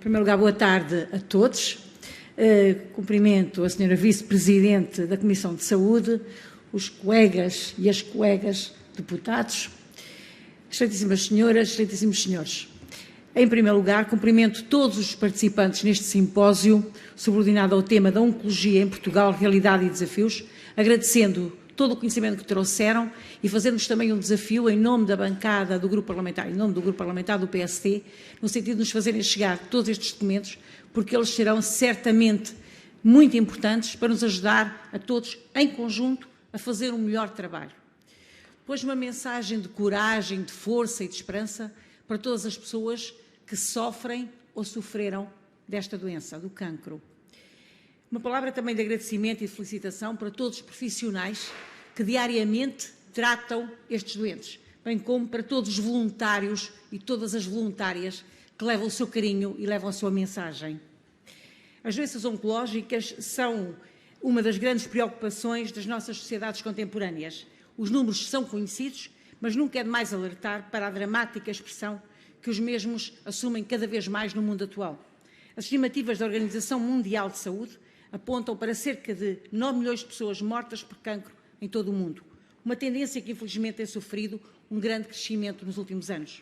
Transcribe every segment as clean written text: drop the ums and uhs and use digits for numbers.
primeiro lugar, boa tarde a todos. Cumprimento a Sra. Vice-Presidente da Comissão de Saúde, os colegas e as colegas deputados, excelentíssimas senhoras, excelentíssimos senhores. Em primeiro lugar, cumprimento todos os participantes neste simpósio subordinado ao tema da Oncologia em Portugal, realidade e desafios, agradecendo todo o conhecimento que trouxeram e fazendo-nos também um desafio em nome da bancada do Grupo Parlamentar, em nome do Grupo Parlamentar do PSD, no sentido de nos fazerem chegar todos estes documentos, porque eles serão certamente muito importantes para nos ajudar a todos, em conjunto, a fazer um melhor trabalho. Depois, uma mensagem de coragem, de força e de esperança para todas as pessoas que sofrem ou sofreram desta doença, do cancro. Uma palavra também de agradecimento e de felicitação para todos os profissionais que diariamente tratam estes doentes, bem como para todos os voluntários e todas as voluntárias que levam o seu carinho e levam a sua mensagem. As doenças oncológicas são uma das grandes preocupações das nossas sociedades contemporâneas. Os números são conhecidos, mas nunca é demais alertar para a dramática expressão que os mesmos assumem cada vez mais no mundo atual. As estimativas da Organização Mundial de Saúde apontam para cerca de 9 milhões de pessoas mortas por cancro em todo o mundo, uma tendência que infelizmente tem sofrido um grande crescimento nos últimos anos.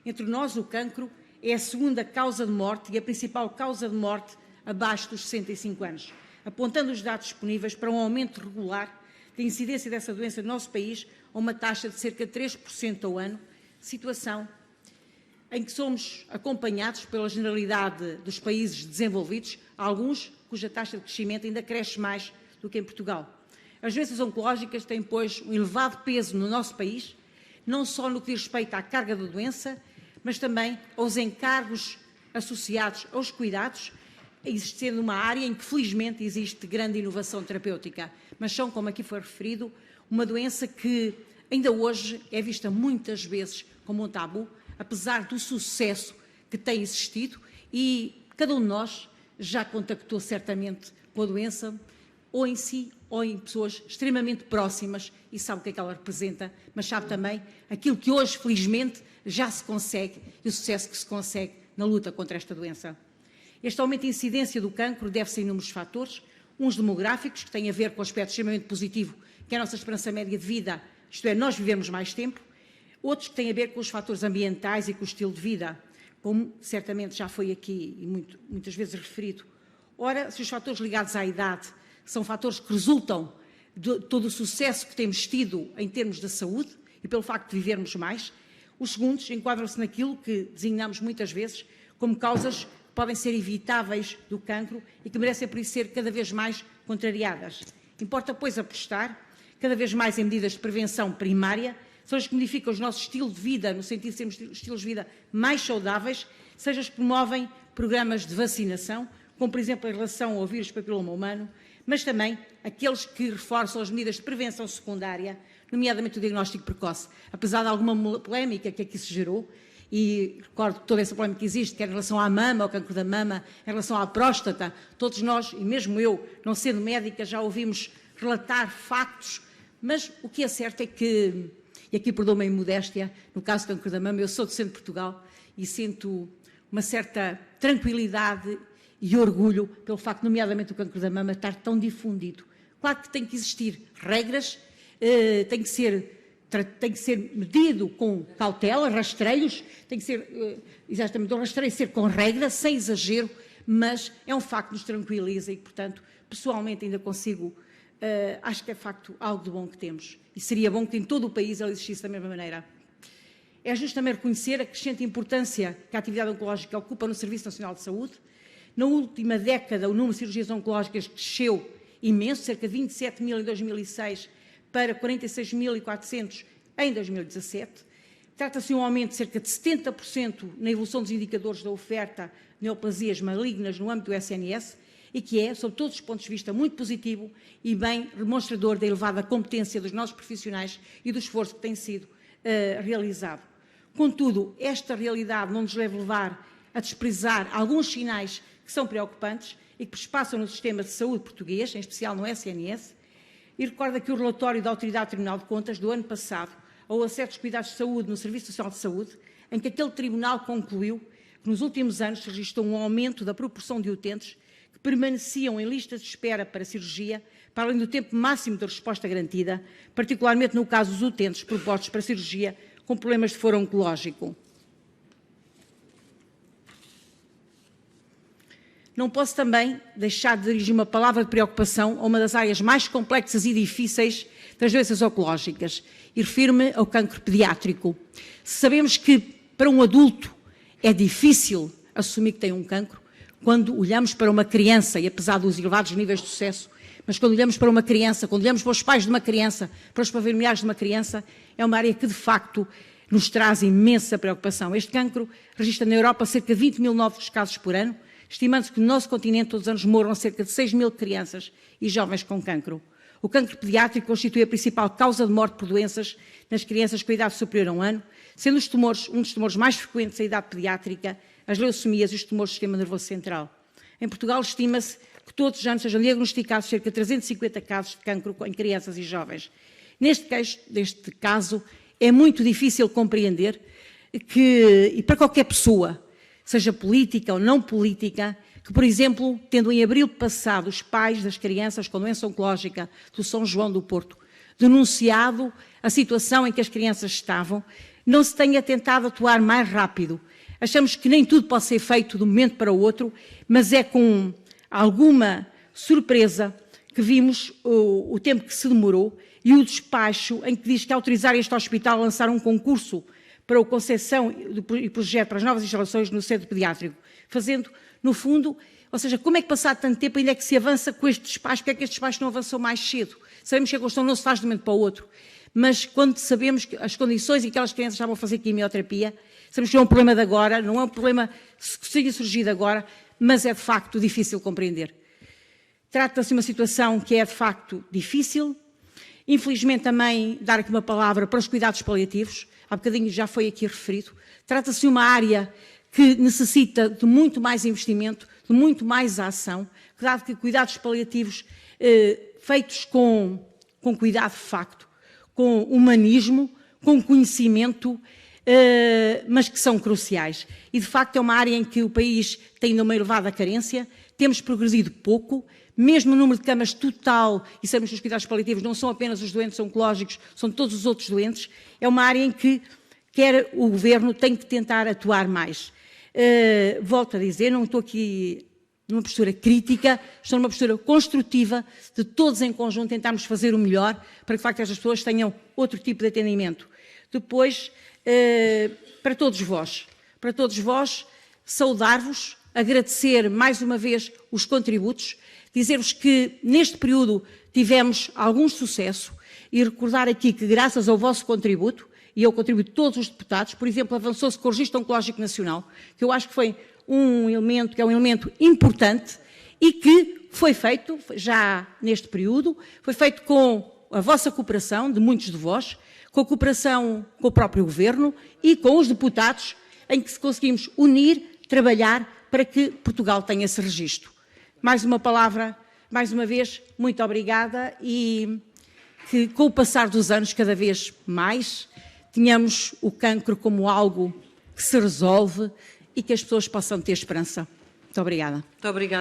Entre nós, o cancro é a segunda causa de morte e a principal causa de morte abaixo dos 65 anos, apontando os dados disponíveis para um aumento regular da incidência dessa doença no nosso país a uma taxa de cerca de 3% ao ano, situação em que somos acompanhados pela generalidade dos países desenvolvidos, alguns cuja taxa de crescimento ainda cresce mais do que em Portugal. As doenças oncológicas têm, pois, um elevado peso no nosso país, não só no que diz respeito à carga da doença, mas também aos encargos associados aos cuidados, existindo uma área em que, felizmente, existe grande inovação terapêutica. Mas são, como aqui foi referido, uma doença que ainda hoje é vista muitas vezes como um tabu, apesar do sucesso que tem existido, e cada um de nós já contactou certamente com a doença, ou em si, ou em pessoas extremamente próximas, e sabe o que é que ela representa, mas sabe também aquilo que hoje, felizmente, já se consegue, e o sucesso que se consegue na luta contra esta doença. Este aumento de incidência do cancro deve-se a inúmeros fatores, uns demográficos, que têm a ver com o aspecto extremamente positivo, que é a nossa esperança média de vida, isto é, nós vivemos mais tempo, outros que têm a ver com os fatores ambientais e com o estilo de vida, como certamente já foi aqui e muitas vezes referido. Ora, se os fatores ligados à idade são fatores que resultam de todo o sucesso que temos tido em termos da saúde e pelo facto de vivermos mais, os segundos enquadram-se naquilo que designamos muitas vezes como causas que podem ser evitáveis do cancro e que merecem, por isso, ser cada vez mais contrariadas. Importa, pois, apostar cada vez mais em medidas de prevenção primária, são as que modificam o nosso estilo de vida, no sentido de sermos estilos de vida mais saudáveis, seja as que promovem programas de vacinação, como, por exemplo, em relação ao vírus papiloma humano, mas também aqueles que reforçam as medidas de prevenção secundária, nomeadamente o diagnóstico precoce. Apesar de alguma polémica que aqui se gerou, e recordo que toda essa polémica que existe, quer em relação à mama, ao cancro da mama, em relação à próstata, todos nós, e mesmo eu, não sendo médica, já ouvimos relatar factos, mas o que é certo é que, e aqui perdoa-me a imodéstia, no caso do cancro da mama, eu sou do centro de Portugal e sinto uma certa tranquilidade e orgulho pelo facto, nomeadamente, o cancro da mama estar tão difundido. Claro que tem que existir regras, tem que ser medido com cautela, rastreios, tem que ser, exatamente, o rastreio ser com regras, sem exagero, mas é um facto que nos tranquiliza e, portanto, pessoalmente ainda consigo, acho que é, de facto, algo de bom que temos. E seria bom que em todo o país ela existisse da mesma maneira. É justo também reconhecer a crescente importância que a atividade oncológica ocupa no Serviço Nacional de Saúde. Na última década, o número de cirurgias oncológicas cresceu imenso, cerca de 27 mil em 2006 para 46.400 em 2017. Trata-se de um aumento de cerca de 70% na evolução dos indicadores da oferta de neoplasias malignas no âmbito do SNS e que é, sob todos os pontos de vista, muito positivo e bem demonstrador da elevada competência dos nossos profissionais e do esforço que tem sido realizado. Contudo, esta realidade não nos deve levar a desprezar alguns sinais que são preocupantes e que perpassam no sistema de saúde português, em especial no SNS, e recorda que o relatório da Autoridade Tribunal de Contas do ano passado, ao acesso aos cuidados de saúde no Serviço Nacional de Saúde, em que aquele tribunal concluiu que nos últimos anos se registrou um aumento da proporção de utentes que permaneciam em listas de espera para cirurgia, para além do tempo máximo de resposta garantida, particularmente no caso dos utentes propostos para cirurgia com problemas de foro oncológico. Não posso também deixar de dirigir uma palavra de preocupação a uma das áreas mais complexas e difíceis das doenças oncológicas, e refiro-me ao cancro pediátrico. Sabemos que para um adulto é difícil assumir que tem um cancro quando olhamos para uma criança, e apesar dos elevados níveis de sucesso, mas quando olhamos para uma criança, quando olhamos para os pais de uma criança, para os familiares de uma criança, é uma área que de facto nos traz imensa preocupação. Este cancro registra na Europa cerca de 20 mil novos casos por ano, estimando-se que no nosso continente todos os anos morram cerca de 6 mil crianças e jovens com cancro. O cancro pediátrico constitui a principal causa de morte por doenças nas crianças com idade superior a um ano, sendo os tumores um dos tumores mais frequentes da idade pediátrica, as leucemias e os tumores do sistema nervoso central. Em Portugal estima-se que todos os anos sejam diagnosticados cerca de 350 casos de cancro em crianças e jovens. Neste caso, é muito difícil compreender que, e para qualquer pessoa, seja política ou não política, que, por exemplo, tendo em abril passado os pais das crianças com doença oncológica do São João do Porto denunciado a situação em que as crianças estavam, não se tenha tentado atuar mais rápido. Achamos que nem tudo pode ser feito de um momento para o outro, mas é com alguma surpresa que vimos o tempo que se demorou e o despacho em que diz que autorizar este hospital a lançar um concurso para a concessão e projeto para as novas instalações no centro pediátrico, fazendo, no fundo, ou seja, como é que passado tanto tempo ainda é que se avança com este despacho, porque é que este despacho não avançou mais cedo? Sabemos que a construção não se faz de um momento para o outro, mas quando sabemos que as condições em que aquelas crianças estavam a fazer quimioterapia, sabemos que não é um problema de agora, não é um problema que tenha surgido agora, mas é de facto difícil compreender. Trata-se de uma situação que é de facto difícil. Infelizmente também dar aqui uma palavra para os cuidados paliativos, há bocadinho já foi aqui referido. Trata-se de uma área que necessita de muito mais investimento, de muito mais ação, dado que cuidados paliativos feitos com cuidado de facto, com humanismo, com conhecimento, mas que são cruciais. E, de facto, é uma área em que o país tem ainda uma elevada carência, temos progredido pouco, mesmo o número de camas total, e sabemos que os cuidados paliativos não são apenas os doentes oncológicos, são todos os outros doentes, é uma área em que quer o Governo tem que tentar atuar mais. Volto a dizer, não estou aqui numa postura crítica, estou numa postura construtiva de todos em conjunto tentarmos fazer o melhor para que, de facto, estas pessoas tenham outro tipo de atendimento. Depois, para todos vós, saudar-vos, agradecer mais uma vez os contributos, dizer-vos que neste período tivemos algum sucesso e recordar aqui que graças ao vosso contributo e ao contributo de todos os deputados, por exemplo, avançou-se com o Registro Oncológico Nacional, que eu acho que foi um elemento importante e que foi feito já neste período, foi feito com a vossa cooperação, de muitos de vós, com a cooperação com o próprio Governo e com os deputados, em que conseguimos unir, trabalhar para que Portugal tenha esse registro. Mais uma palavra, mais uma vez, muito obrigada e que com o passar dos anos, cada vez mais, tenhamos o cancro como algo que se resolve e que as pessoas possam ter esperança. Muito obrigada. Muito obrigada.